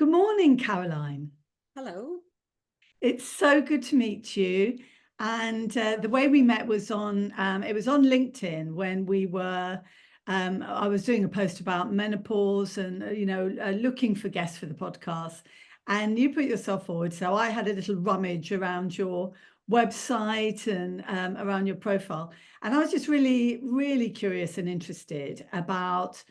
Good morning, Caroline. Hello. It's so good to meet you. And the way we met was it was on LinkedIn when I was doing a post about menopause and, looking for guests for the podcast. And you put yourself forward. So I had a little rummage around your website and around your profile. And I was just really, really curious and interested about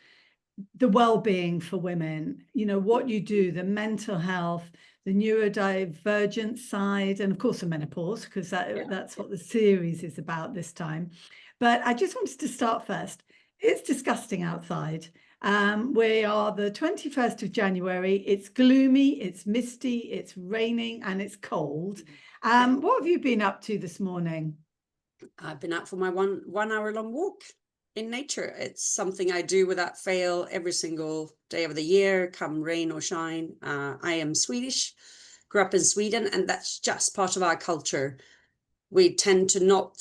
the well-being for women, what you do, the mental health, the neurodivergent side, and of course the menopause, because that's what the series is about this time. But I just wanted to start first. It's disgusting outside. We are the 21st of January. It's gloomy, it's misty, it's raining, and it's cold. What have you been up to this morning? I've been out for my one hour long walk in nature. It's something I do without fail every single day of the year, come rain or shine. I am Swedish, grew up in Sweden, and that's just part of our culture. We tend to not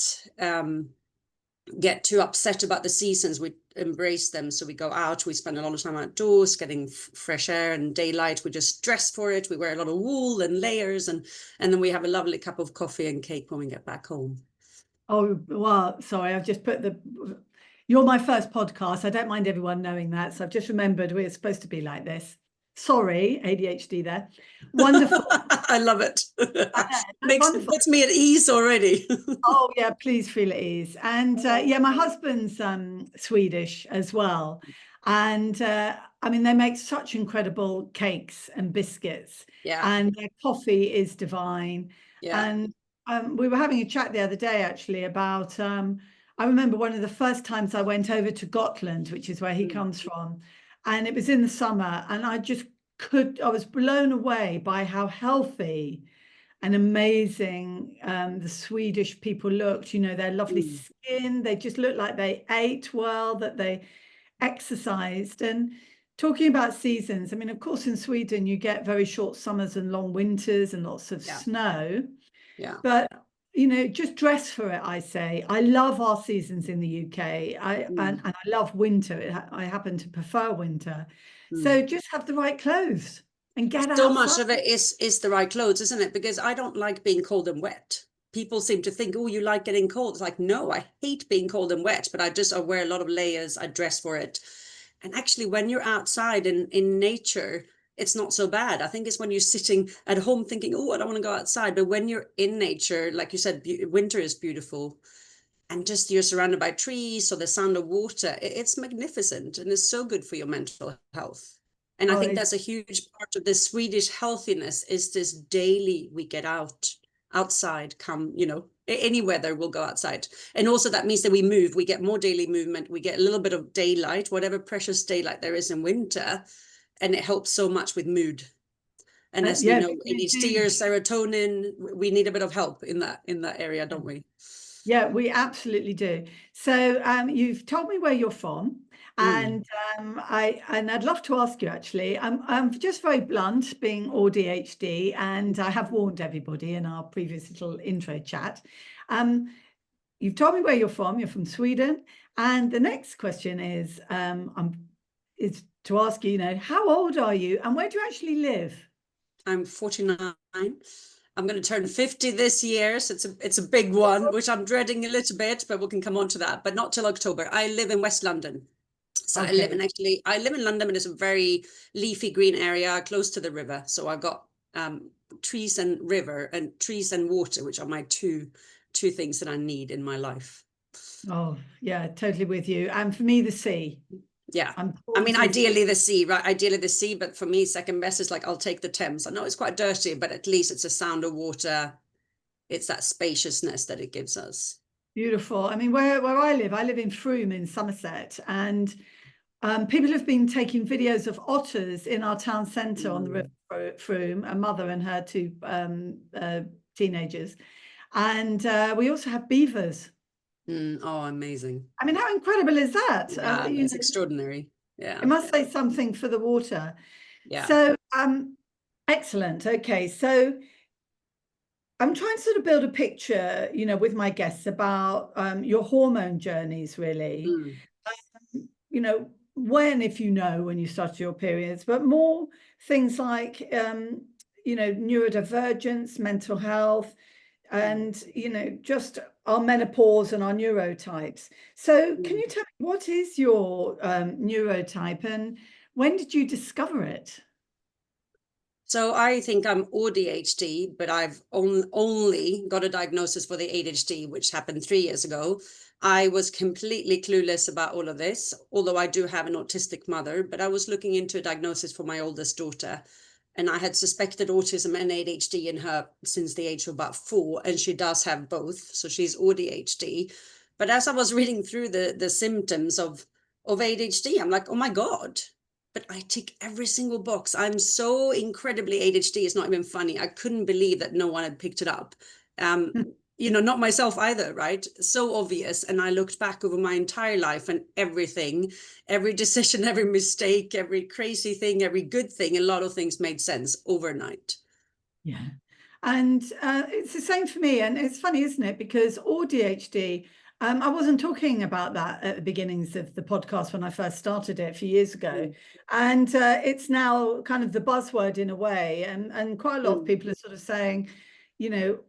get too upset about the seasons. We embrace them. So we go out, we spend a lot of time outdoors, getting fresh air and daylight. We just dress for it. We wear a lot of wool and layers, and then we have a lovely cup of coffee and cake when we get back home. Oh, well, sorry, I've just put you're my first podcast. I don't mind everyone knowing that. So I've just remembered we're supposed to be like this. Sorry, ADHD there. Wonderful. I love it. Wonderful. Puts me at ease already. Oh, yeah, please feel at ease. And yeah, my husband's Swedish as well. And I mean, they make such incredible cakes and biscuits. Yeah. And their coffee is divine. Yeah. And we were having a chat the other day, actually, about I remember one of the first times I went over to Gotland, which is where he comes from, and it was in the summer, and I was blown away by how healthy and amazing the Swedish people looked. Their lovely skin, they just looked like they ate well, that they exercised. And talking about seasons, I mean, of course, in Sweden, you get very short summers and long winters and lots of snow. Yeah. But just dress for it, I say. I love our seasons in the UK. And I love winter. I happen to prefer winter. So just have the right clothes and get So outside. much of it is the right clothes, isn't it? Because I don't like being cold and wet. People seem to think, oh, you like getting cold. It's like, no, I hate being cold and wet, but I wear a lot of layers. I dress for it. And actually, when you're outside in nature, it's not so bad. I think it's when you're sitting at home thinking, oh, I don't want to go outside. But when you're in nature, like you said, winter is beautiful. And just you're surrounded by trees, so the sound of water, it's magnificent. And it's so good for your mental health. And I think that's a huge part of the Swedish healthiness is this daily we get outside, any weather we'll go outside. And also that means that we move, we get more daily movement, we get a little bit of daylight, whatever precious daylight there is in winter. And it helps so much with mood. And as we know, ADHD or serotonin, we need a bit of help in that area, don't we? Yeah, we absolutely do. So you've told me where you're from, and I'd love to ask you actually. I'm just very blunt, being AuDHD, and I have warned everybody in our previous little intro chat. You've told me where you're from. You're from Sweden, and the next question is to ask you, how old are you, and where do you actually live? I'm 49. I'm going to turn 50 this year, so it's a big one, which I'm dreading a little bit, but we can come on to that, but not till October. I live in West London. So I live in London, but it's a very leafy green area close to the river. So I've got trees and river and trees and water, which are my two things that I need in my life. Oh, yeah, totally with you. And for me, the sea. Yeah. I mean, ideally the sea, right? Ideally the sea, but for me, second best is like, I'll take the Thames. I know it's quite dirty, but at least it's a sound of water. It's that spaciousness that it gives us. Beautiful. I mean, where I live in Frome in Somerset, and people have been taking videos of otters in our town centre on the river Frome, a mother and her two teenagers. And we also have beavers. Oh, amazing. I mean, how incredible is that? Yeah, it's extraordinary. Yeah. It must say something for the water. Yeah. So, excellent. Okay. So I'm trying to sort of build a picture, with my guests about your hormone journeys, really. when, if you know, when you started your periods, but more things like, you know, neurodivergence, mental health, and, you know, just our menopause and our neurotypes. So can you tell me, what is your neurotype and when did you discover it? So I think I'm AuDHD, but I've only got a diagnosis for the ADHD, which happened 3 years ago. I was completely clueless about all of this, although I do have an autistic mother, but I was looking into a diagnosis for my oldest daughter. And I had suspected autism and ADHD in her since the age of about 4, and she does have both. So she's AuDHD. But as I was reading through the symptoms of ADHD, I'm like, oh my God, but I tick every single box. I'm so incredibly ADHD. It's not even funny. I couldn't believe that no one had picked it up. You know, not myself either, right? So obvious. And I looked back over my entire life and everything, every decision, every mistake, every crazy thing, every good thing, a lot of things made sense overnight. Yeah. And it's the same for me. And it's funny, isn't it? Because AuDHD, I wasn't talking about that at the beginnings of the podcast when I first started it a few years ago. And it's now kind of the buzzword in a way. And quite a lot of people are sort of saying, you know,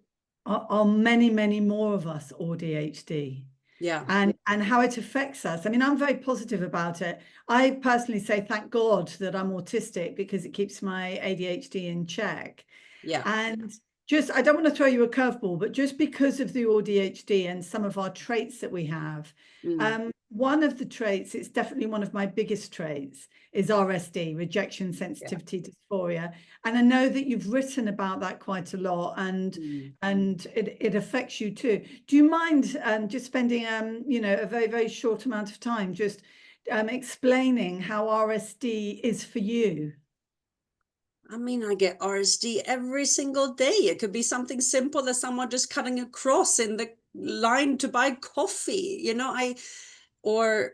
are many, many more of us AuDHD? Yeah. And how it affects us. I mean, I'm very positive about it. I personally say, thank God that I'm autistic because it keeps my ADHD in check. Yeah. And just, I don't want to throw you a curveball, but just because of the ADHD and some of our traits that we have, one of the traits, it's definitely one of my biggest traits, is RSD, rejection sensitivity dysphoria. And I know that you've written about that quite a lot, and it affects you too. Do you mind just spending you know, a very, very short amount of time just explaining how RSD is for you? I mean, I get RSD every single day. It could be something simple as someone just cutting across in the line to buy coffee, you know, or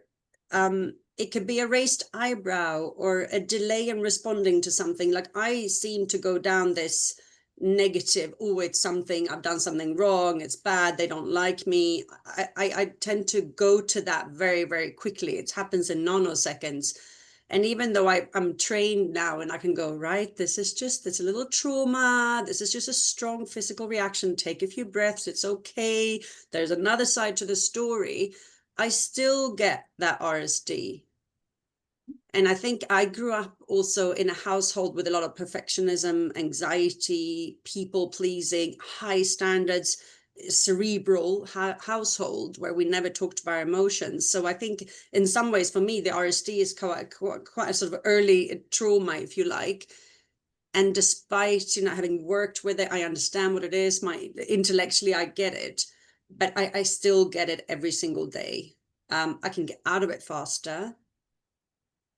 it could be a raised eyebrow or a delay in responding to something. Like I seem to go down this negative, oh, it's something, I've done something wrong, it's bad, they don't like me. I tend to go to that very, very quickly. It happens in nanoseconds. And even though I'm trained now and I can go, right, this is just, it's a little trauma. This is just a strong physical reaction. Take a few breaths. It's okay. There's another side to the story. I still get that RSD. And I think I grew up also in a household with a lot of perfectionism, anxiety, people pleasing, high standards, cerebral household where we never talked about our emotions. So I think in some ways for me, the RSD is quite a sort of early trauma, if you like. And despite, you know, having worked with it, I understand what it is. Intellectually, I get it, but I still get it every single day. I can get out of it faster.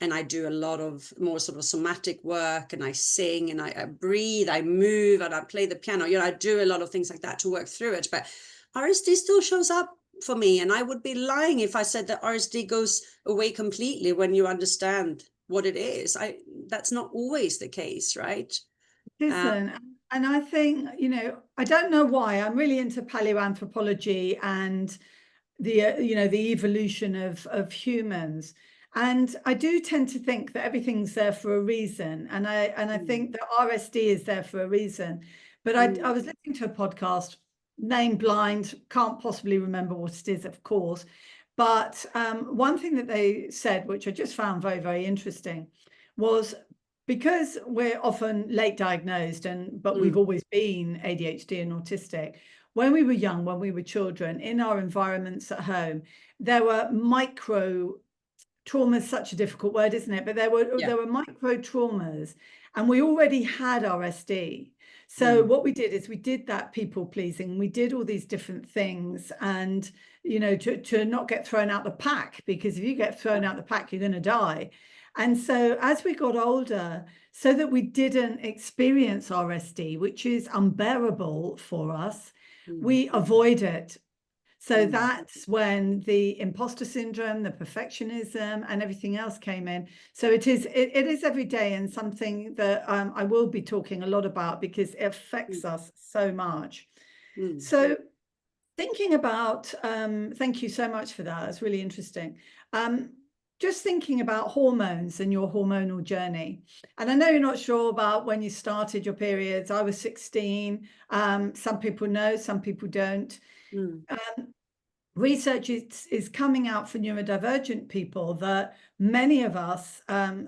And I do a lot of more sort of somatic work, and I sing and I breathe, I move, and I play the piano. You know, I do a lot of things like that to work through it. But RSD still shows up for me. And I would be lying if I said that RSD goes away completely when you understand what it is. That's not always the case, right? Listen, and I think, you know, I don't know why I'm really into paleoanthropology and the you know, the evolution of humans, and I do tend to think that everything's there for a reason, and I think that RSD is there for a reason. But I was listening to a podcast, name blind, can't possibly remember what it is, of course, but one thing that they said, which I just found very, very interesting, was because we're often late diagnosed, but we've always been ADHD and autistic. When we were young, when we were children, in our environments at home, there were micro traumas, such a difficult word, isn't it? But there were micro traumas, and we already had RSD. So what we did is we did that people pleasing. We did all these different things, and you know, to not get thrown out the pack, because if you get thrown out the pack, you're going to die. And so as we got older, so that we didn't experience RSD, which is unbearable for us, we avoid it. So that's when the imposter syndrome, the perfectionism, and everything else came in. So it is every day, and something that I will be talking a lot about because it affects us so much. So thinking about, thank you so much for that. It's really interesting. just thinking about hormones and your hormonal journey. And I know you're not sure about when you started your periods. I was 16. Some people know, some people don't. Mm, Research is coming out for neurodivergent people that many of us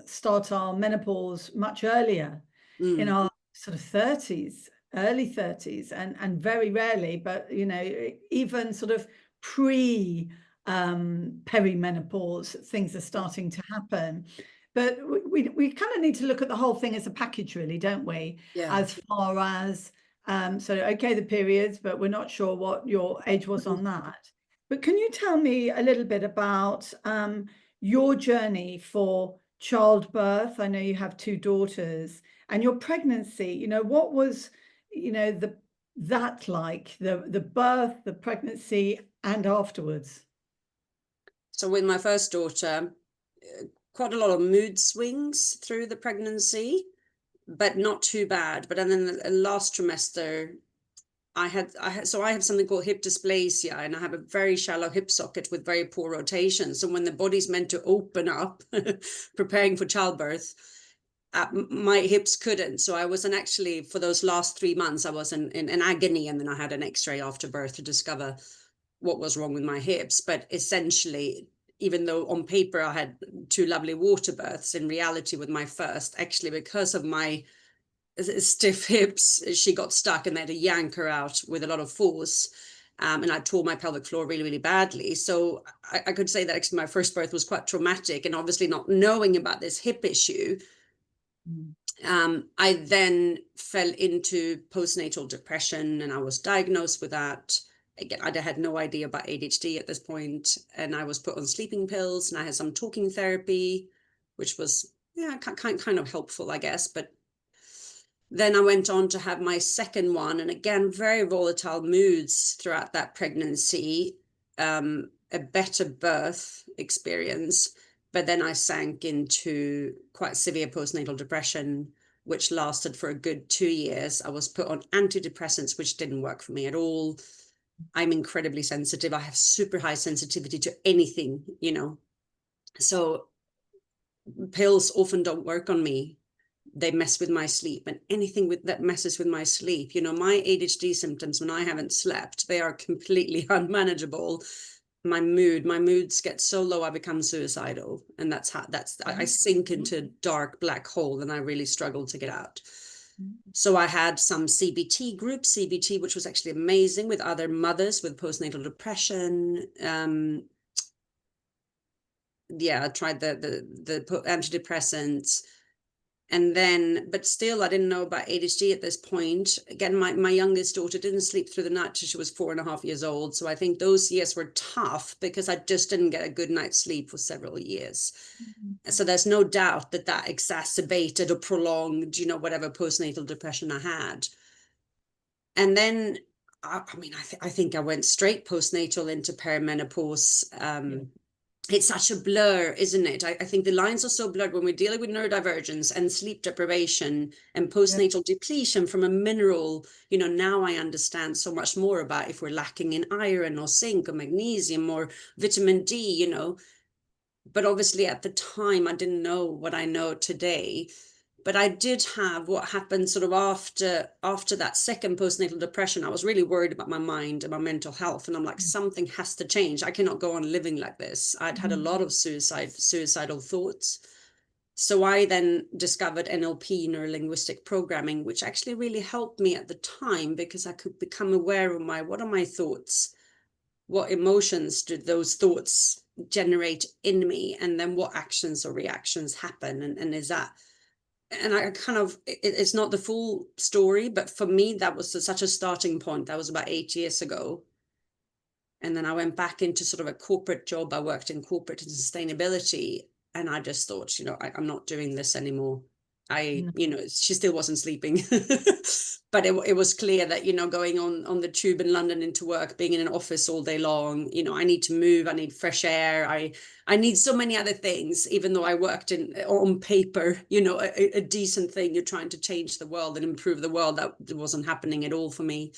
start our menopause much earlier, in mm, our sort of 30s, early 30s, and very rarely, but you know, even sort of pre perimenopause, things are starting to happen. But we kind of need to look at the whole thing as a package, really, don't we? yeah. As far as so okay, the periods, but we're not sure what your age was on that. But can you tell me a little bit about your journey for childbirth? I know you have two daughters, and your pregnancy. You know, what was, you know, that like the birth, the pregnancy, and afterwards? So with my first daughter, quite a lot of mood swings through the pregnancy, but not too bad. But then in the last trimester, I have something called hip dysplasia, and I have a very shallow hip socket with very poor rotation. So when the body's meant to open up, preparing for childbirth, my hips couldn't. So I wasn't actually, for those last 3 months, I was in agony, and then I had an X-ray after birth to discover what was wrong with my hips. But essentially, even though on paper I had two lovely water births, in reality with my first, actually because of my stiff hips, she got stuck and they had to yank her out with a lot of force. And I tore my pelvic floor really, really badly. So I could say that actually my first birth was quite traumatic. And obviously not knowing about this hip issue, I then fell into postnatal depression, and I was diagnosed with that. Again, I had no idea about ADHD at this point, and I was put on sleeping pills, and I had some talking therapy, which was, yeah, kind of helpful, I guess. But then I went on to have my second one, and again, very volatile moods throughout that pregnancy, a better birth experience. But then I sank into quite severe postnatal depression, which lasted for a good 2 years. I was put on antidepressants, which didn't work for me at all. I'm incredibly sensitive. I have super high sensitivity to anything, you know. So pills often don't work on me. They mess with my sleep, and anything that messes with my sleep, you know, my ADHD symptoms when I haven't slept, they are completely unmanageable. My moods get so low, I become suicidal. And I sink into a dark black hole, and I really struggle to get out. So I had some CBT, which was actually amazing, with other mothers with postnatal depression. Yeah, I tried the antidepressants. And then, but still, I didn't know about ADHD at this point. Again, my youngest daughter didn't sleep through the night till she was 4.5 years old. So I think those years were tough because I just didn't get a good night's sleep for several years. So there's no doubt that exacerbated or prolonged, you know, whatever postnatal depression I had. And then, I mean, I think I went straight postnatal into perimenopause. It's such a blur, isn't it? I think the lines are so blurred when we're dealing with neurodivergence and sleep deprivation and postnatal depletion from a mineral. You know, now I understand so much more about if we're lacking in iron or zinc or magnesium or vitamin D, you know. But obviously at the time, I didn't know what I know today. But I did have what happened sort of after that second postnatal depression. I was really worried about my mind and my mental health. And I'm like, something has to change. I cannot go on living like this. I'd had a lot of suicidal thoughts. So I then discovered NLP, neuro-linguistic programming, which actually really helped me at the time because I could become aware of what are my thoughts? What emotions do those thoughts generate in me? And then what actions or reactions happen? And is that, and I kind of, it's not the full story, but for me, that was such a starting point. That was about 8 years ago. And then I went back into sort of a corporate job. I worked in corporate and sustainability. And I just thought, you know, I'm not doing this anymore. You know, she still wasn't sleeping. But it was clear that, you know, going on the tube in London into work, being in an office all day long, you know, I need to move, I need fresh air, I need so many other things, even though I worked on paper, you know, a decent thing. You're trying to change the world and improve the world. That wasn't happening at all for me.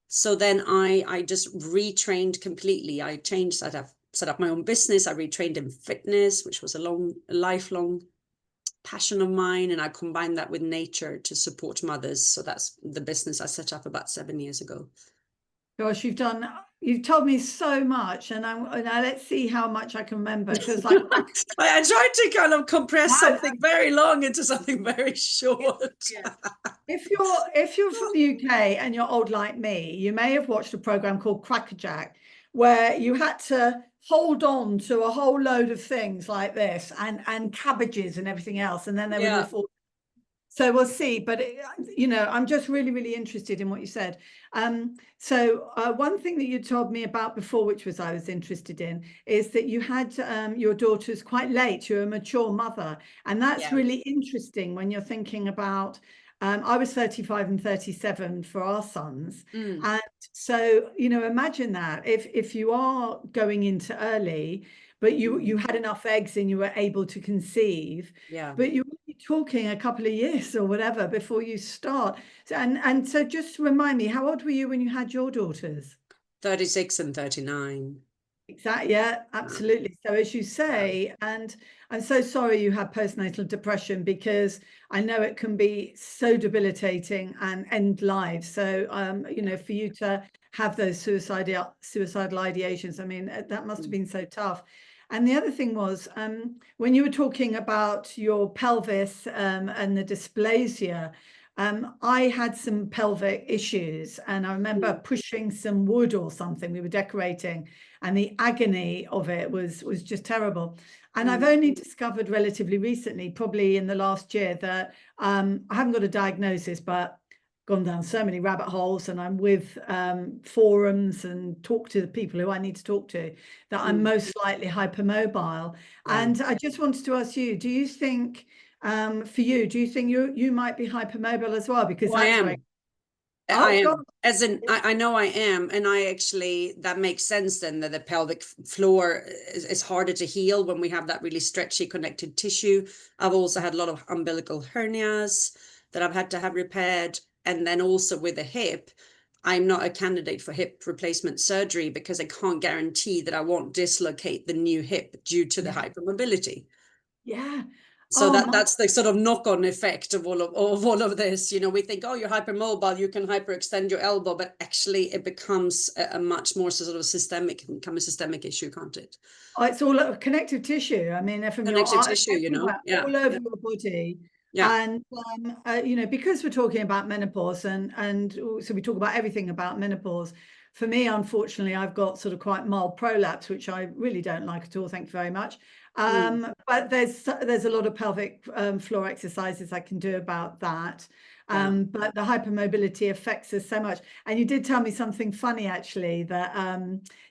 So then I just retrained completely. I changed that. set up my own business. I retrained in fitness, which was a lifelong passion of mine. And I combined that with nature to support mothers. So that's the business I set up about 7 years ago. Gosh, you've told me so much, and now let's see how much I can remember. It feels like I tried to kind of compress something very long into something very short. Yeah. If you're from the UK and you're old like me, you may have watched a program called Crackerjack, where you had to hold on to a whole load of things like this and cabbages and everything else, and then they would all Yeah. fall. So we'll see, but I'm just really, really interested in what you said. So one thing that you told me about before, which I was interested in, is that you had your daughters quite late. You're a mature mother, and that's Yeah. really interesting when you're thinking about. I was 35 and 37 for our sons, and so imagine that if you are going into early, but you had enough eggs and you were able to conceive, Yeah. but you're talking a couple of years or whatever before you start. And so just remind me, how old were you when you had your daughters? 36 and 39. Exactly. Yeah, absolutely. So as you say, and I'm so sorry you had postnatal depression, because I know it can be so debilitating and end lives. So for you to have those suicidal ideations, I mean, that must have been so tough. And the other thing was, when you were talking about your pelvis and the dysplasia, I had some pelvic issues, and I remember pushing some wood or something. We were decorating, and the agony of it was just terrible. And I've only discovered relatively recently, probably in the last year, that I haven't got a diagnosis, but gone down so many rabbit holes, and I'm with forums and talk to the people who I need to talk to, that I'm most likely hypermobile. And I just wanted to ask you, do you think for you, do you think you might be hypermobile as well? Because I that's am. very, I oh God. am. As in, I know I am. And I actually, that makes sense then, that the pelvic floor is harder to heal when we have that really stretchy connected tissue. I've also had a lot of umbilical hernias that I've had to have repaired. And then also with the hip, I'm not a candidate for hip replacement surgery because I can't guarantee that I won't dislocate the new hip due to the hypermobility. Yeah. So Oh my. that's the sort of knock-on effect of all of this. We think, oh, you're hypermobile, you can hyperextend your elbow, but actually it becomes a much more sort of systemic, become a systemic issue, can't it? Oh, it's all connective tissue. I mean, from your Connective eye, tissue, everywhere, Yeah. all over Yeah. your body. Yeah. And because we're talking about menopause, and so we talk about everything about menopause. For me, unfortunately, I've got sort of quite mild prolapse, which I really don't like at all. Thank you very much. But there's a lot of pelvic floor exercises I can do about that. But the hypermobility affects us so much. And you did tell me something funny, actually, that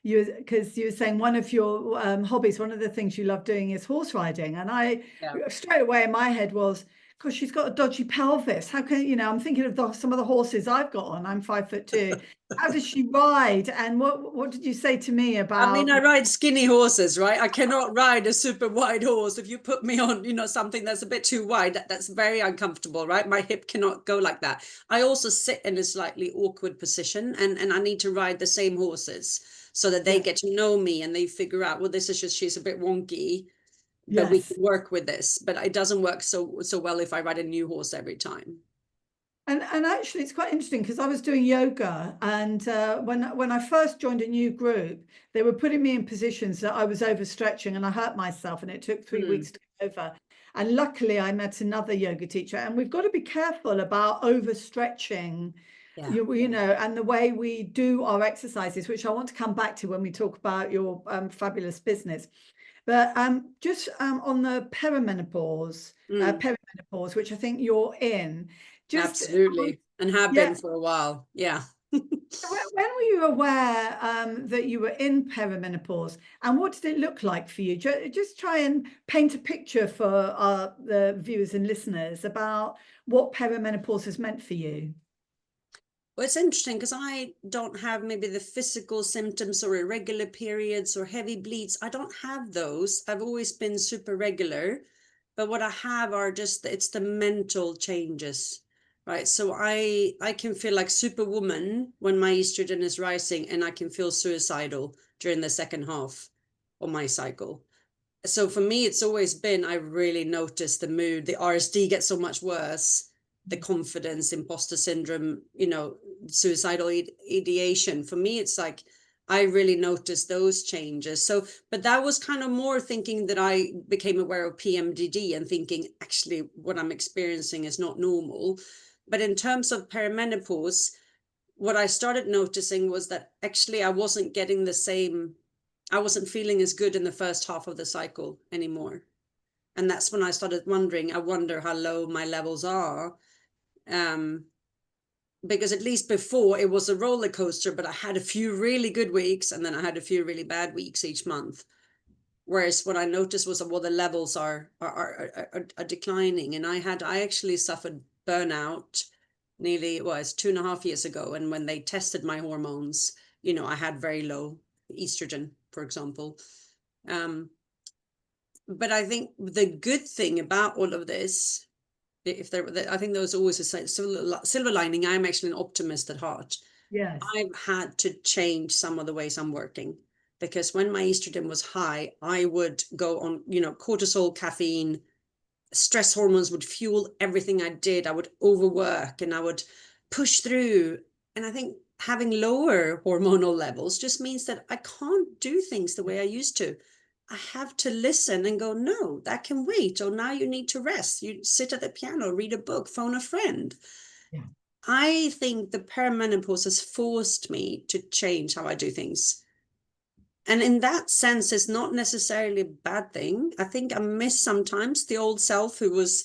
because you were saying one of your hobbies, one of the things you love doing is horse riding. And I straight away in my head was, because she's got a dodgy pelvis. How can, I'm thinking of some of the horses I've got on. I'm 5'2". How does she ride? And what did you say to me I mean, about? I ride skinny horses, right? I cannot ride a super wide horse. If you put me on, something that's a bit too wide, that's very uncomfortable, right? My hip cannot go like that. I also sit in a slightly awkward position, and I need to ride the same horses so that they get to know me and they figure out, well, this is just, she's a bit wonky, but we Yes. can work with this. But it doesn't work so well if I ride a new horse every time. And actually, it's quite interesting, because I was doing yoga, and when I first joined a new group, they were putting me in positions that I was overstretching, and I hurt myself, and it took 3 weeks to get over. And luckily, I met another yoga teacher, and we've got to be careful about overstretching, Yeah. and the way we do our exercises, which I want to come back to when we talk about your fabulous business. But just on the perimenopause, which I think you're in, just Absolutely. And have been for a while. Yeah. when were you aware that you were in perimenopause, and what did it look like for you? Just try and paint a picture for the viewers and listeners about what perimenopause has meant for you. Well, it's interesting because I don't have maybe the physical symptoms or irregular periods or heavy bleeds. I don't have those. I've always been super regular. But what I have are just, it's the mental changes, right? So I can feel like superwoman when my estrogen is rising, and I can feel suicidal during the second half. on my cycle. So for me, it's always been, I really notice the mood, the RSD gets so much worse, the confidence, imposter syndrome, suicidal ideation. For me, it's like, I really noticed those changes. So, but that was kind of more thinking that I became aware of PMDD and thinking, actually, what I'm experiencing is not normal. But in terms of perimenopause, what I started noticing was that actually I wasn't getting the same, I wasn't feeling as good in the first half of the cycle anymore. And that's when I started wondering, I wonder how low my levels are. Because at least before it was a roller coaster, but I had a few really good weeks and then I had a few really bad weeks each month. Whereas what I noticed was, well, the levels are declining. And I actually suffered burnout nearly, well, it's 2.5 years ago. And when they tested my hormones, I had very low estrogen, for example. But I think the good thing about all of this, I think there was always a silver lining. I'm actually an optimist at heart. Yes. I've had to change some of the ways I'm working, because when my estrogen was high, I would go on, cortisol, caffeine, stress hormones would fuel everything I did. I would overwork and I would push through. And I think having lower hormonal levels just means that I can't do things the way I used to. I have to listen and go, no, that can wait. Or now you need to rest. You sit at the piano, read a book, phone a friend. Yeah. I think the perimenopause has forced me to change how I do things. And in that sense, it's not necessarily a bad thing. I think I miss sometimes the old self who was,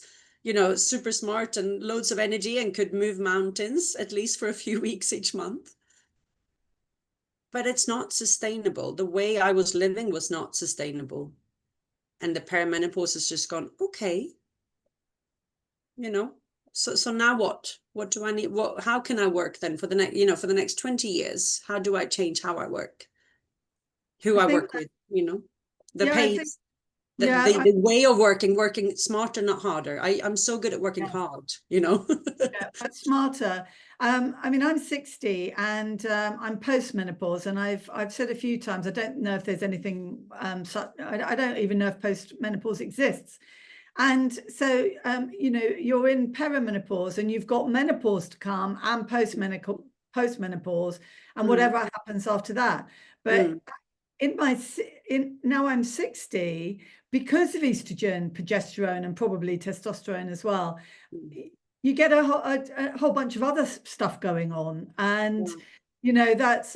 super smart and loads of energy and could move mountains, at least for a few weeks each month. But it's not sustainable. The way I was living was not sustainable. And the perimenopause has just gone, okay, so now what do I need? How can I work then for the next 20 years? How do I change how I work, who I I think, work with, the yeah, I think, pace, yeah, the way of working smarter, not harder. I'm so good at working yeah. hard, Yeah, but smarter. I mean, I'm 60 and I'm postmenopause, and I've said a few times, I don't know if there's anything I don't even know if postmenopause exists. And so, you're in perimenopause and you've got menopause to come and postmenopause and Mm, whatever happens after that. But mm, now I'm 60, because of estrogen, progesterone, and probably testosterone as well, mm. you get a whole bunch of other stuff going on. And Yeah, that's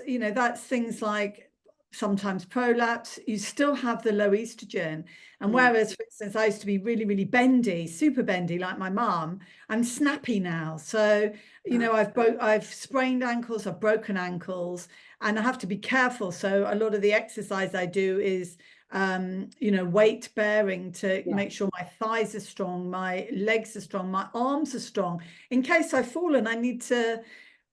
things like sometimes prolapse. You still have the low estrogen, and mm, whereas, for instance, I used to be really, really bendy, super bendy like my mum, I'm snappy now. So I've sprained ankles, I've broken ankles, and I have to be careful. So a lot of the exercise I do is weight bearing to yeah, make sure my thighs are strong, my legs are strong, my arms are strong, in case I fall and I need to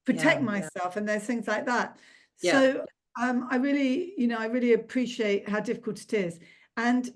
protect yeah, myself. And there's things like that. yeah. So I really appreciate how difficult it is. And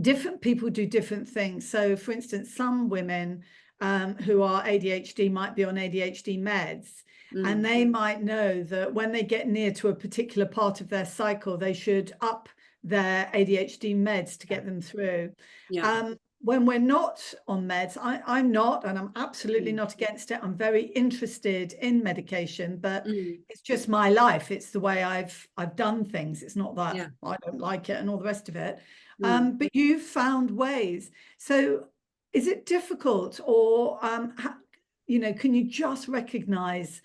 different people do different things. So, for instance, some women who are ADHD might be on ADHD meds, and Mm, they might know that when they get near to a particular part of their cycle, they should up their ADHD meds to get them through. yeah. When we're not on meds, I'm not, and I'm absolutely Mm, not against it. I'm very interested in medication, but mm, it's just my life. It's the way I've done things. It's not that yeah. I don't like it and all the rest of it. Mm. But you've found ways. So is it difficult, or can you just recognize,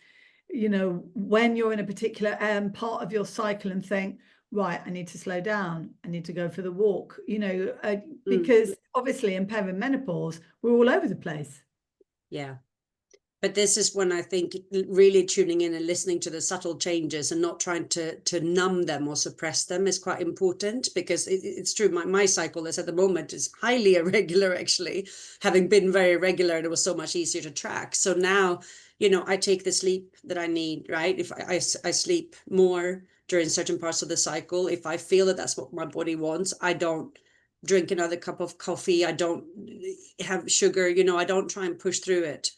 when you're in a particular part of your cycle and think, right, I need to slow down, I need to go for the walk, Mm. because obviously in perimenopause, we're all over the place. Yeah. But this is when I think really tuning in and listening to the subtle changes and not trying to numb them or suppress them is quite important, because it's true. My cycle is at the moment is highly irregular, actually, having been very regular, and it was so much easier to track. So now, I take the sleep that I need, right? If I sleep more during certain parts of the cycle, if I feel that that's what my body wants, I don't drink another cup of coffee. I don't have sugar, I don't try and push through it.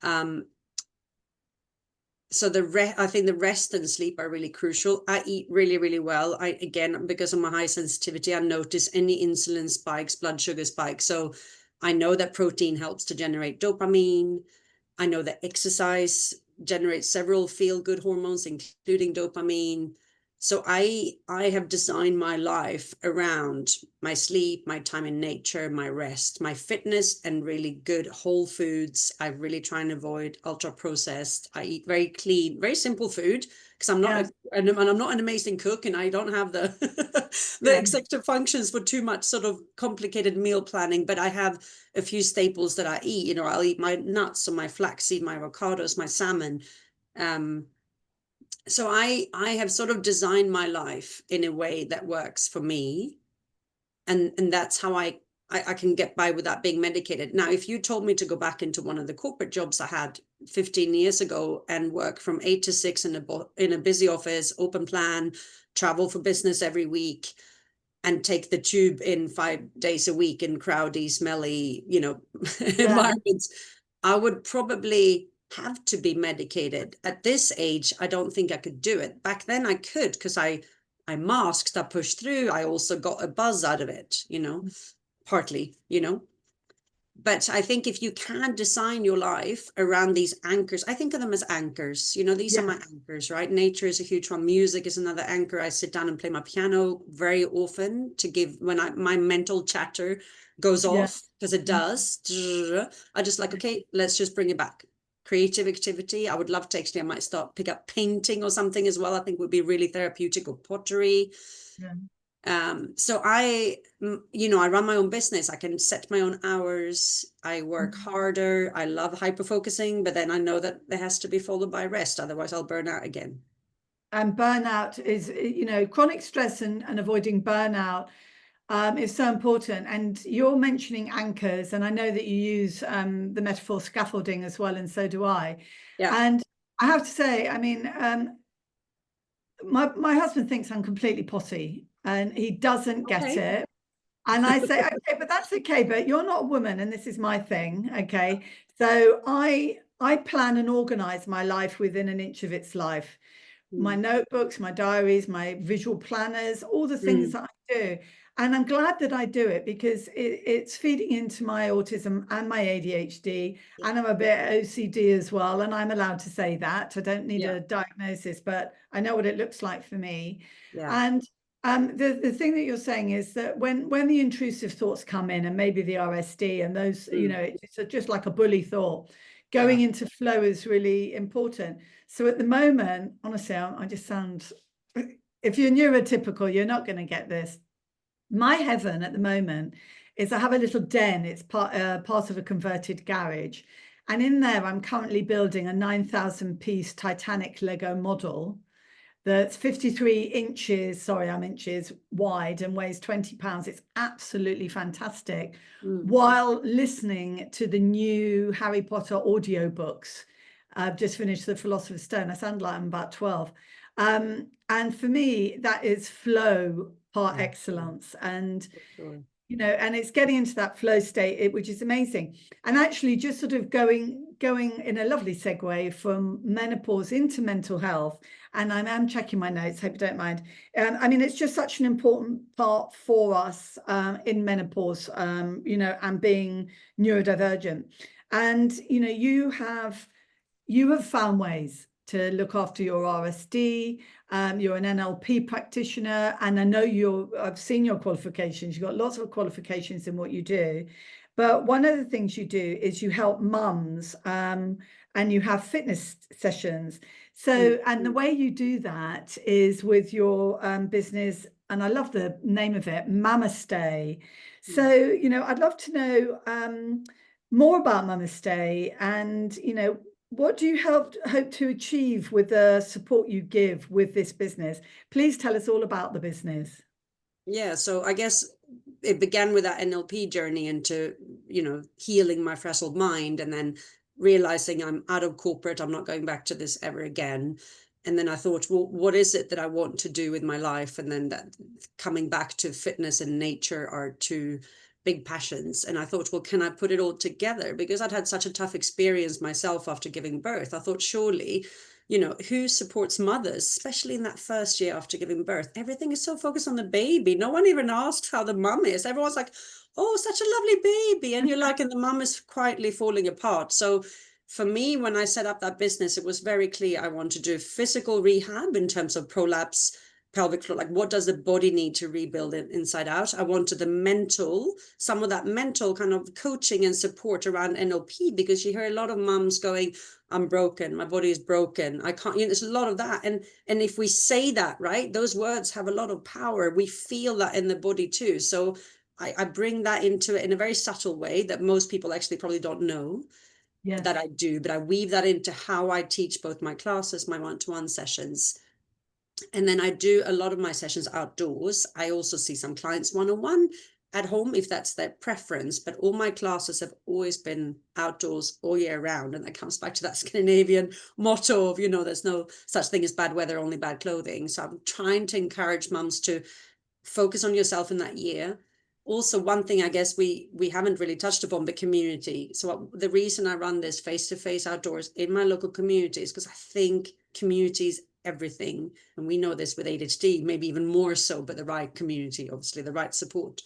Um, So I think the rest and sleep are really crucial. I eat really, really well. Again, because of my high sensitivity, I notice any insulin spikes, blood sugar spikes. So I know that protein helps to generate dopamine. I know that exercise generates several feel-good hormones, including dopamine. So I have designed my life around my sleep, my time in nature, my rest, my fitness, and really good whole foods. I really try and avoid ultra processed. I eat very clean, very simple food because I'm not Yeah, and I'm not an amazing cook, and I don't have the the yeah, executive functions for too much sort of complicated meal planning. But I have a few staples that I eat. You know, I'll eat my nuts, so my flaxseed, my avocados, my salmon. Um, so I have sort of designed my life in a way that works for me, and that's how I can get by without being medicated. Now, if you told me to go back into one of the corporate jobs I had 15 years ago and work from 8 to 6 in a busy office, open plan, travel for business every week, and take the tube in 5 days a week in crowdy, smelly, yeah, environments, I would probably have to be medicated. At this age, I don't think I could do it. Back then I could, because I masked, I pushed through. I also got a buzz out of it, partly, But I think if you can design your life around these anchors, I think of them as anchors. These are yeah, my anchors, right? Nature is a huge one. Music is another anchor. I sit down and play my piano very often to give when my mental chatter goes yeah. off, because it does. I just like, okay, let's just bring it back. Creative activity. I would love to actually, I might pick up painting or something as well. I think would be really therapeutic, or pottery. Yeah. So I run my own business. I can set my own hours. I work harder. I love hyper focusing, but then I know that there has to be followed by rest. Otherwise I'll burn out again. And burnout is, chronic stress and avoiding burnout is so important. And you're mentioning anchors, and I know that you use the metaphor scaffolding as well, and so do I. Yeah. And I have to say, I mean, my husband thinks I'm completely potty, and he doesn't get Okay. it. And I say, okay, but that's okay, but you're not a woman, and this is my thing. Okay. So I plan and organize my life within an inch of its life. My Mm. notebooks, my diaries, my visual planners, all the things Mm. that I do. And I'm glad that I do it, because it's feeding into my autism and my ADHD. Yeah. And I'm a bit OCD as well. And I'm allowed to say that. I don't need Yeah. a diagnosis, but I know what it looks like for me. Yeah. And the thing that you're saying is that when the intrusive thoughts come in, and maybe the RSD and those, Mm. it's just like a bully thought, Yeah. going into flow is really important. So at the moment, honestly, I just sound, if you're neurotypical, you're not going to get this. My heaven at the moment is I have a little den. It's part of a converted garage. And in there, I'm currently building a 9,000 piece Titanic Lego model that's 53 inches, sorry, I'm inches wide, and weighs 20 pounds. It's absolutely fantastic. Mm. While listening to the new Harry Potter audiobooks, I've just finished The Philosopher's Stone. I sound like I'm about 12. And for me, that is flow par Yeah. excellence. And For sure. and it's getting into that flow state, which is amazing. And actually, just sort of going in a lovely segue from menopause into mental health. And I'm checking my notes, hope you don't mind. I mean, it's just such an important part for us in menopause, and being neurodivergent. And you have found ways to look after your RSD. You're an NLP practitioner, and I know I've seen your qualifications. You've got lots of qualifications in what you do. But one of the things you do is you help mums, and you have fitness sessions. Mm. So, and the way you do that is with your business, and I love the name of it, Mama Stay. Mm. So, I'd love to know more about Mama Stay, and, what do you hope to achieve with the support you give with this business? Please tell us all about the business. Yeah, so I guess it began with that NLP journey into, healing my frazzled mind, and then realizing I'm out of corporate, I'm not going back to this ever again. And then I thought, well, what is it that I want to do with my life? And then that coming back to fitness and nature are two big passions. And I thought, well, can I put it all together? Because I'd had such a tough experience myself after giving birth. I thought, surely you know, who supports mothers, especially in that first year after giving birth. Everything is so focused on the baby. No one even asks how the mum is. Everyone's like, oh, such a lovely baby. And you're like, and the mum is quietly falling apart. So for me, when I set up that business, it was very clear I want to do physical rehab in terms of prolapse, pelvic floor, like what does the body need to rebuild it inside out. I wanted the mental, some of that mental kind of coaching and support around NLP, because you hear a lot of mums going, I'm broken, my body is broken, I can't, you know, there's a lot of that. And if we say that, right, those words have a lot of power. We feel that in the body too. So I bring that into it in a very subtle way that most people actually probably don't know that I do, but I weave that into how I teach both my classes, my one-to-one sessions. And then I do a lot of my sessions outdoors. I also see some clients one-on-one at home if that's their preference, but all my classes have always been outdoors all year round. And that comes back to that Scandinavian motto of, you know, there's no such thing as bad weather, only bad clothing. So I'm trying to encourage mums to focus on yourself in that year. Also, one thing I guess we haven't really touched upon, but community. So the reason I run this face-to-face outdoors in my local community is because I think community is everything. And we know this with ADHD, maybe even more so, but the right community, obviously, the right support.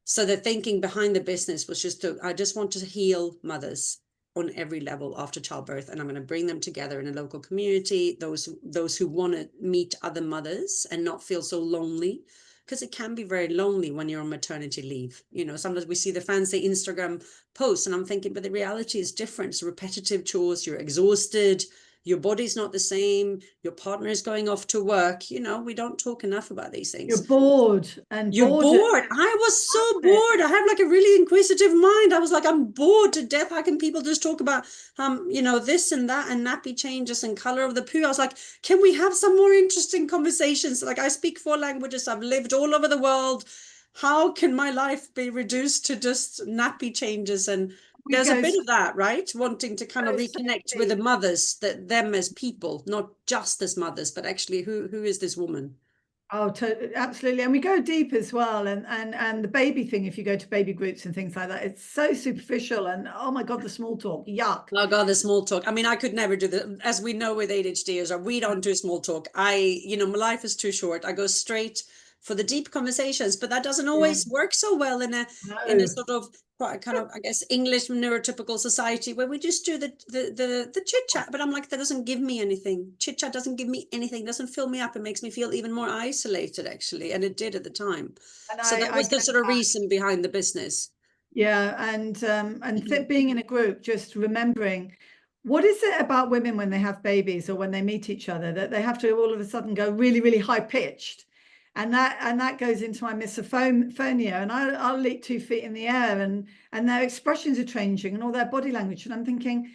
So the thinking behind the business was I just want to heal mothers on every level after childbirth, and I'm going to bring them together in a local community, those who want to meet other mothers and not feel so lonely, because it can be very lonely when you're on maternity leave. You know, sometimes we see the fancy Instagram posts and I'm thinking, but the reality is different. It's repetitive chores, you're exhausted, your body's not the same, your partner is going off to work. You know, we don't talk enough about these things. You're bored and You're bored. bored. I was so bored. I have like a really inquisitive mind. I was like, I'm bored to death. How can people just talk about, you know, this and that and nappy changes and color of the poo? I was like, can we have some more interesting conversations? Like, I speak 4 languages. I've lived all over the world. How can my life be reduced to just nappy changes? And there's a bit of that, right? Wanting to kind of reconnect with the mothers, them as people, not just as mothers, but actually who is this woman? Oh, absolutely. And we go deep as well. And the baby thing, if you go to baby groups and things like that, it's so superficial. And oh my God, the small talk, yuck. Oh God, the small talk. I mean, I could never do that. As we know with ADHD, is we don't do small talk. You know, my life is too short. I go straight for the deep conversations, but that doesn't always work so well in a sort of kind of, I guess, English neurotypical society where we just do the chit chat. But I'm like, that doesn't give me anything. Chit chat doesn't give me anything. It doesn't fill me up. It makes me feel even more isolated, actually, and it did at the time. So that was the sort of reason behind the business. Yeah, and being in a group, just remembering what is it about women when they have babies or when they meet each other that they have to all of a sudden go really, really high pitched, and that goes into my misophonia, and I'll leap 2 feet in the air, and their expressions are changing and all their body language, and I'm thinking,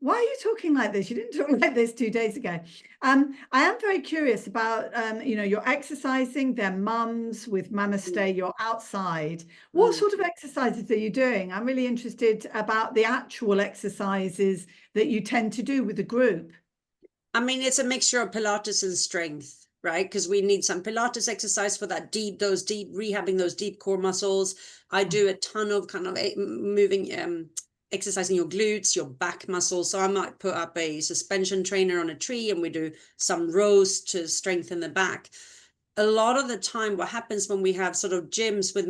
why are you talking like this? You didn't talk like this 2 days ago. I am very curious about, you know, you're exercising, they're mums with Mama Stay, you're outside. What sort of exercises are you doing? I'm really interested about the actual exercises that you tend to do with the group. I mean, it's a mixture of Pilates and strength, right? Because we need some Pilates exercise for that rehabbing those deep core muscles. I do a ton of kind of moving, exercising your glutes, your back muscles. So I might put up a suspension trainer on a tree and we do some rows to strengthen the back. A lot of the time, what happens when we have sort of gyms with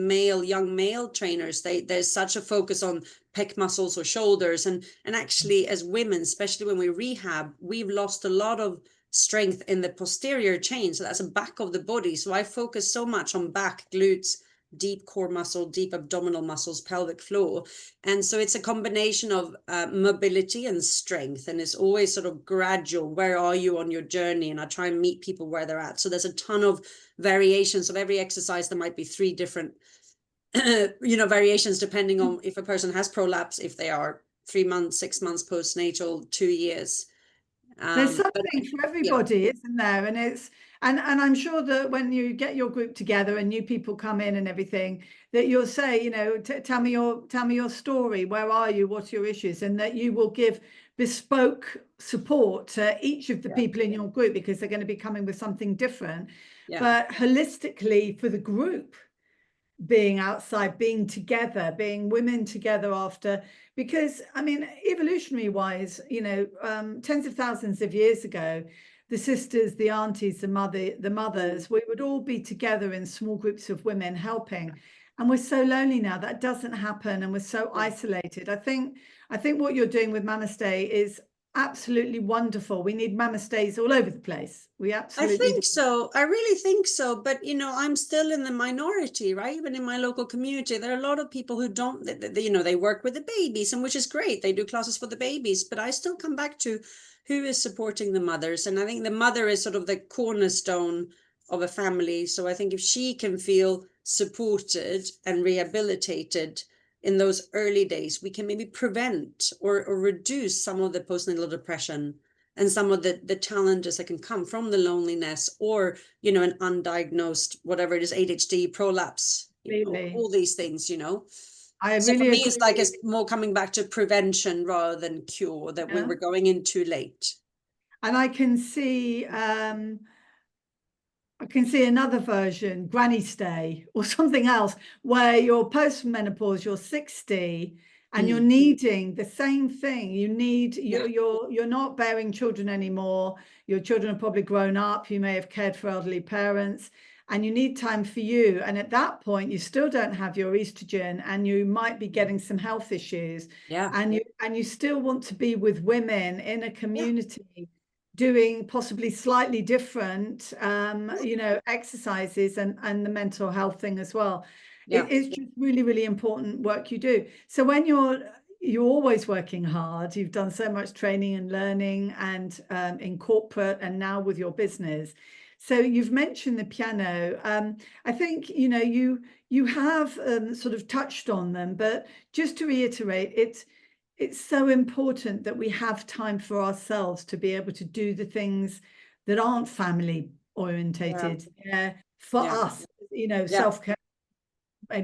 young male trainers, there's such a focus on pec muscles or shoulders. And actually, as women, especially when we rehab, we've lost a lot of strength in the posterior chain. So that's the back of the body. So I focus so much on back, glutes, deep core muscle, deep abdominal muscles, pelvic floor. And so it's a combination of mobility and strength. And it's always sort of gradual. Where are you on your journey? And I try and meet people where they're at. So there's a ton of variations of every exercise. There might be 3 different, you know, variations depending on if a person has prolapse, if they are 3 months, 6 months postnatal, 2 years. There's something for everybody, isn't there? And and I'm sure that when you get your group together and new people come in and everything, that you'll say, you know, tell me your story. Where are you? What's your issues? And that you will give bespoke support to each of the people in your group, because they're going to be coming with something different, but holistically for the group. being outside, being together, being women together after, because I mean, evolutionary wise, you know, tens of thousands of years ago, the sisters, the aunties, the mothers, we would all be together in small groups of women helping. And we're so lonely now, that doesn't happen, and we're so isolated. I think what you're doing with Mama Stay is absolutely wonderful. We need Mama Stays all over the place. We I absolutely do. think so. I really think so. But, you know, I'm still in the minority, right? Even in my local community, there are a lot of people who don't, you know, they work with the babies, and which is great. They do classes for the babies, but I still come back to who is supporting the mothers. And I think the mother is sort of the cornerstone of a family. So I think if she can feel supported and rehabilitated in those early days, we can maybe prevent or reduce some of the postnatal depression and some of the challenges that can come from the loneliness, or, you know, an undiagnosed, whatever it is, ADHD, prolapse, you know, Really. all these things, you know. I So for really me, it's like agree. it's more coming back to prevention rather than cure, that we Yeah. were going in too late. And I can see another version, Granny Stay or something else, where you're post-menopause, you're 60 and you're Mm. needing the same thing. You need Yeah, you're not bearing children anymore. Your children are probably grown up. You may have cared for elderly parents, and you need time for you. And at that point, you still don't have your estrogen, and you might be getting some health issues. yeah, And you still want to be with women in a yeah, community doing possibly slightly different, you know, exercises, and the mental health thing as well. yeah. It's just really, really important work you do. So when you're always working hard, you've done so much training and learning, and in corporate and now with your business. So you've mentioned the piano. I think, you know, you have sort of touched on them, but just to reiterate, it's so important that we have time for ourselves to be able to do the things that aren't family Yeah, orientated, for yeah, us, you know, yeah. self-care,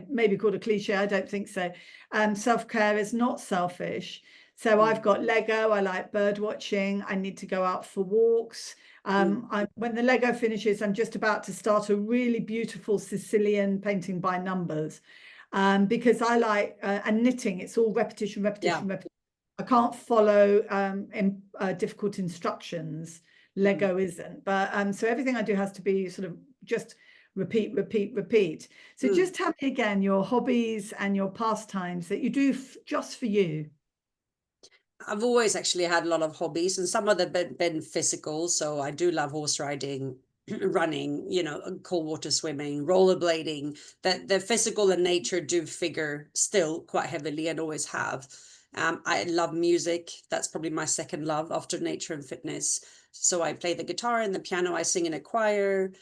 maybe called a cliche, I don't think so. Self-care is not selfish. So I've Mm, got Lego, I like bird watching, I need to go out for walks. mm, When the Lego finishes, I'm just about to start a really beautiful Sicilian painting by numbers, because I like, and knitting, it's all repetition, yeah. repetition, repetition. I can't follow difficult instructions. Mm. Lego isn't, but so everything I do has to be sort of just repeat, repeat, repeat. So Mm. just tell me again your hobbies and your pastimes that you do just for you. I've always actually had a lot of hobbies, and some of them been physical. So I do love horse riding, running, you know, cold water swimming, rollerblading. That the physical and nature do figure still quite heavily, and always have. I love music. That's probably my second love after nature and fitness. So I play the guitar and the piano. I sing in a choir.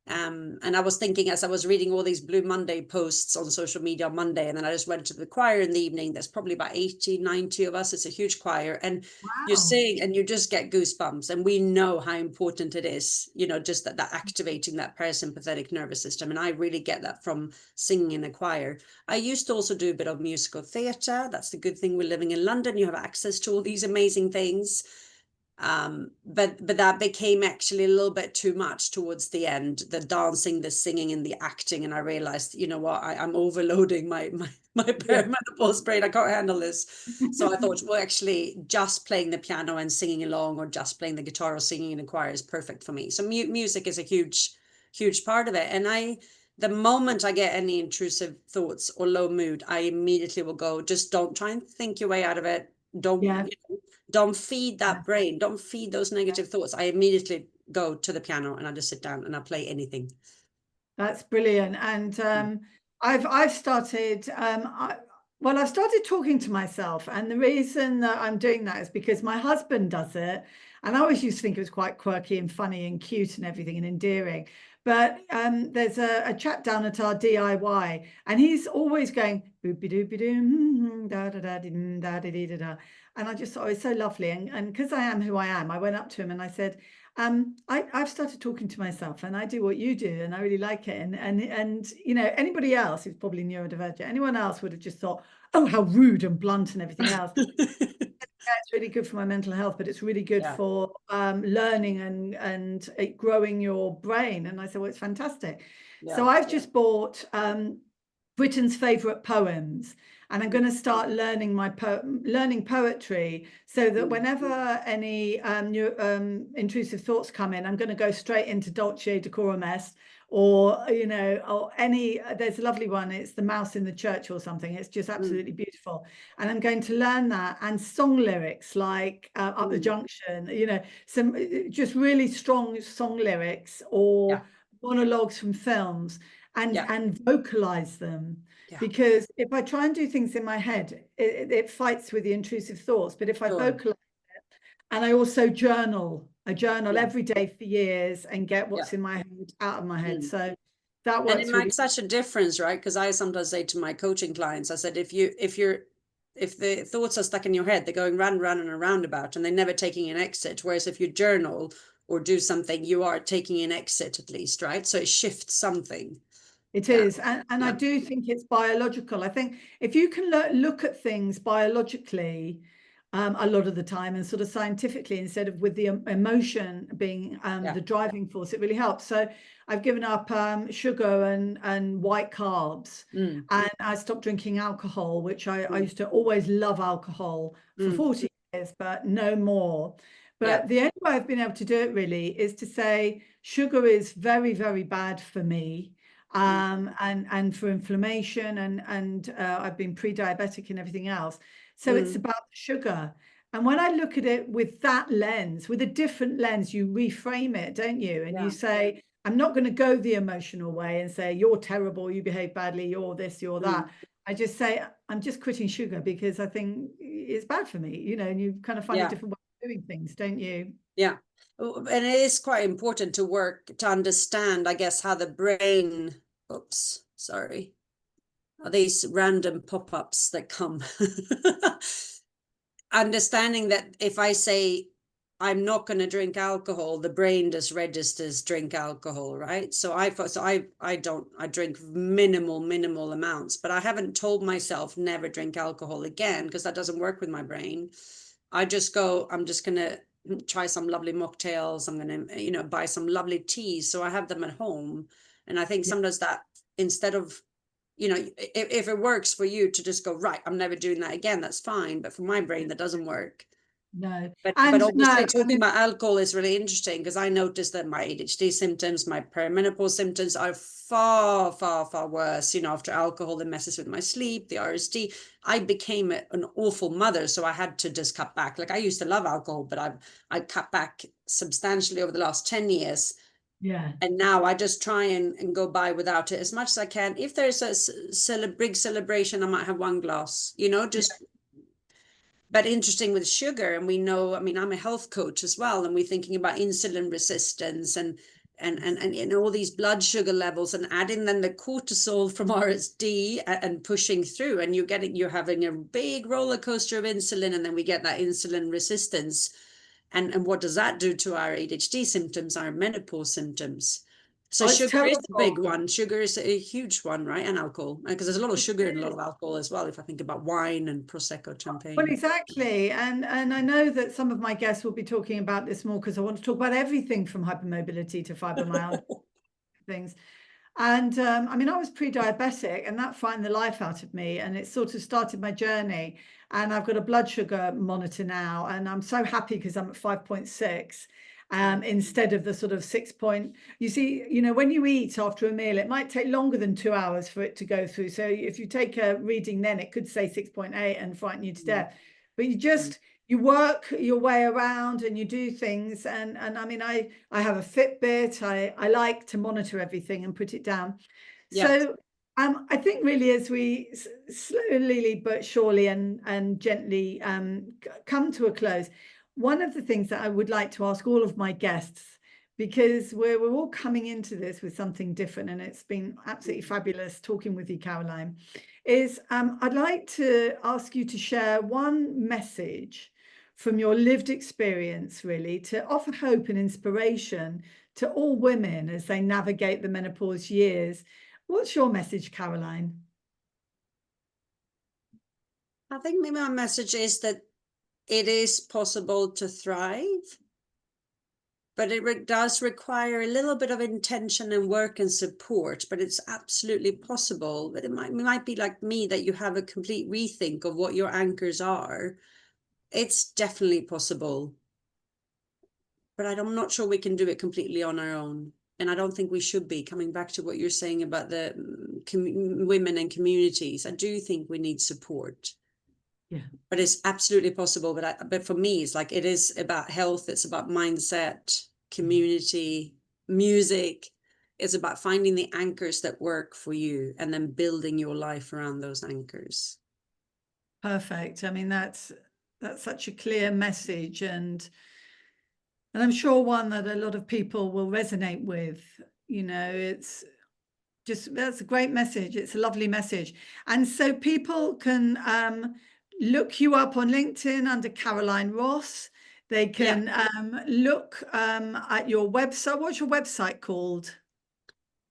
And I was thinking, as I was reading all these Blue Monday posts on social media on Monday, and then I just went to the choir in the evening. There's probably about 80, 90 of us. It's a huge choir. And you Wow. sing and you just get goosebumps. And we know how important it is, you know, just that activating that parasympathetic nervous system. And I really get that from singing in a choir. I used to also do a bit of musical theatre. That's the good thing. We're living in London. You have access to all these amazing things. But that became actually a little bit too much towards the end, the dancing, the singing, and the acting. And I realized, you know what, I'm overloading my Yeah. perimenopause brain. I can't handle this. So I thought, well, actually, just playing the piano and singing along, or just playing the guitar or singing in a choir is perfect for me. So music is a huge part of it. And the moment I get any intrusive thoughts or low mood, I immediately will go, just don't try and think your way out of it. Don't, Yeah. you know, don't feed that brain. Don't feed those negative thoughts. I immediately go to the piano and I just sit down and I play anything. That's brilliant. And Mm. I've started well, I've started talking to myself, and the reason that I'm doing that is because my husband does it, and I always used to think it was quite quirky and funny and cute and everything and endearing. But there's a chap down at our DIY, and he's always going boopy doopy doo da da da da da da da, and I just thought, oh, it's so lovely. And because I am who I am, I went up to him and I said, I've started talking to myself, and I do what you do, and I really like it. And you know, anybody else who's probably neurodivergent, anyone else would have just thought, oh, how rude and blunt and everything else. Yeah, it's really good for my mental health, but it's really good Yeah, for learning and growing your brain. And I said, well, it's fantastic. yeah, So I've just bought Britain's favorite poems, and I'm going to start learning learning poetry, so that whenever any intrusive thoughts come in, I'm going to go straight into Dulce Decorum Est, or or any. There's a lovely one. It's The Mouse in the Church or something. It's just absolutely beautiful, and I'm going to learn that, and song lyrics like Up the Junction. Some just really strong song lyrics, or monologues from films, and vocalize them. Because if I try and do things in my head, it fights with the intrusive thoughts. But if I vocalize it, and I also journal, every day for years, and get what's in my head out of my head. So that works. And it makes such a difference, right? Because I sometimes say to my coaching clients, I said, if the thoughts are stuck in your head, they're going round and around about, and they're never taking an exit. Whereas if you journal or do something, you are taking an exit at least, right? So it shifts something. It is. And I do think it's biological. I think if you can look at things biologically, a lot of the time, and sort of scientifically, instead of with the emotion being the driving force, it really helps. So I've given up sugar and white carbs, and I stopped drinking alcohol, which I used to always love alcohol for 40 years, but no more. But the only way I've been able to do it really is to say sugar is very, very bad for me. And for inflammation, and I've been pre-diabetic and everything else. So it's about the sugar. And when I look at it with that lens, with a different lens, you reframe it, don't you? And you say, I'm not going to go the emotional way and say, you're terrible, you behave badly, you're this, you're that. I just say, I'm just quitting sugar because I think it's bad for me, and you kind of find a different way of doing things, don't you? Yeah. And it is quite important to work to understand, I guess, how the brain, oops, sorry, these random pop-ups that come. Understanding that if I say I'm not going to drink alcohol, the brain just registers drink alcohol, right? So I drink minimal amounts, but I haven't told myself never drink alcohol again, because that doesn't work with my brain. I just go, I'm just going to try some lovely mocktails. I'm going to, buy some lovely teas. So I have them at home. And I think sometimes that, instead of, if it works for you to just go, right, I'm never doing that again, that's fine. But for my brain, that doesn't work. No. But obviously talking about alcohol is really interesting, because I noticed that my ADHD symptoms, my perimenopause symptoms are far worse, after alcohol. That messes with my sleep, the RSD. I became an awful mother, so I had to just cut back. Like, I used to love alcohol, but I cut back substantially over the last 10 years. Yeah. And now I just try and go by without it as much as I can. If there's a big celebration, I might have one glass, But interesting with sugar, and we know, I'm a health coach as well, and we're thinking about insulin resistance and all these blood sugar levels, and adding then the cortisol from RSD and pushing through, and you're having a big roller coaster of insulin, and then we get that insulin resistance. And what does that do to our ADHD symptoms, our menopause symptoms? So sugar is a big one. Sugar is a huge one, right? And alcohol, because there's a lot of sugar and a lot of alcohol as well, if I think about wine and Prosecco, champagne. Well, exactly. And I know that some of my guests will be talking about this more, because I want to talk about everything from hypermobility to fibromyalgia things. And I was pre-diabetic, and that frightened the life out of me, and it sort of started my journey. And I've got a blood sugar monitor now, and I'm so happy because I'm at 5.6 instead of the sort of 6 point. You see, when you eat after a meal, it might take longer than 2 hours for it to go through. So if you take a reading, then it could say 6.8 and frighten you to death. But you work your way around and you do things. And I have a Fitbit. I like to monitor everything and put it down. So I think really, as we slowly but surely and gently come to a close, one of the things that I would like to ask all of my guests, because we're all coming into this with something different, and it's been absolutely fabulous talking with you, Caroline, is I'd like to ask you to share one message from your lived experience, really, to offer hope and inspiration to all women as they navigate the menopause years. What's your message, Caroline? I think maybe my message is that it is possible to thrive. but it does require a little bit of intention and work and support, but it's absolutely possible. But it might be like me, that you have a complete rethink of what your anchors are. It's definitely possible, but I'm not sure we can do it completely on our own. And I don't think we should be. Coming back to what you're saying about the women and communities, I do think we need support. Yeah. But it's absolutely possible. But for me, it's like, it is about health. It's about mindset, community, music. It's about finding the anchors that work for you and then building your life around those anchors. Perfect. I mean, that's such a clear message, and I'm sure one that a lot of people will resonate with. You know, it's just, that's a great message. It's a lovely message. And so people can look you up on LinkedIn under Caroline Ross. They can look at your website. What's your website called?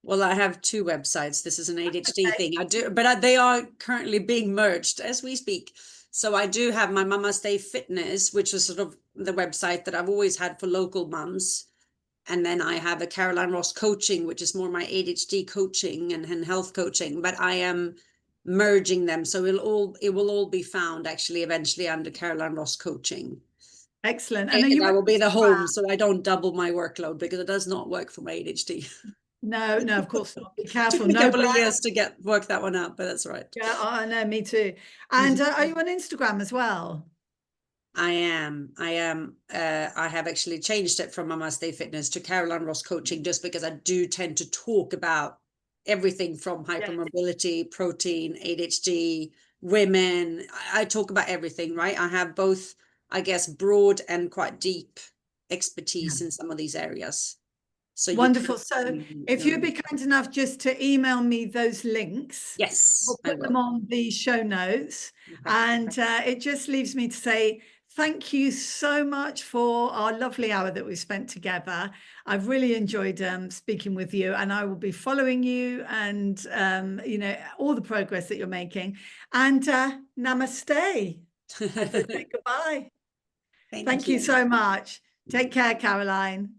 Well, I have two websites. This is an ADHD thing. I do, but they are currently being merged as we speak. So I do have my Mama Stay Fitness, which is sort of the website that I've always had for local mums. And then I have a Caroline Ross Coaching, which is more my ADHD coaching and health coaching. But I am merging them, so it will all be found actually eventually under Caroline Ross Coaching. Excellent. And are you I will be the home, Instagram? so I don't double my workload, because it does not work for my ADHD. No, of course not. Be Took careful. me a No, couple but of years to work that one out, but that's right. yeah, I know, me too. And are you on Instagram as well? I am. I have actually changed it from Mama Stay Fitness to Caroline Ross Coaching, just because I do tend to talk about everything from hypermobility, protein, ADHD, women. I talk about everything, right? I have both, I guess, broad and quite deep expertise in some of these areas. So Wonderful. So if you'd be kind enough just to email me those links, yes, we'll put them on the show notes. Okay. And it just leaves me to say thank you so much for our lovely hour that we spent together. I've really enjoyed speaking with you, and I will be following you and, you know, all the progress that you're making. And namaste. As they say goodbye. Thank you so much. Take care, Caroline.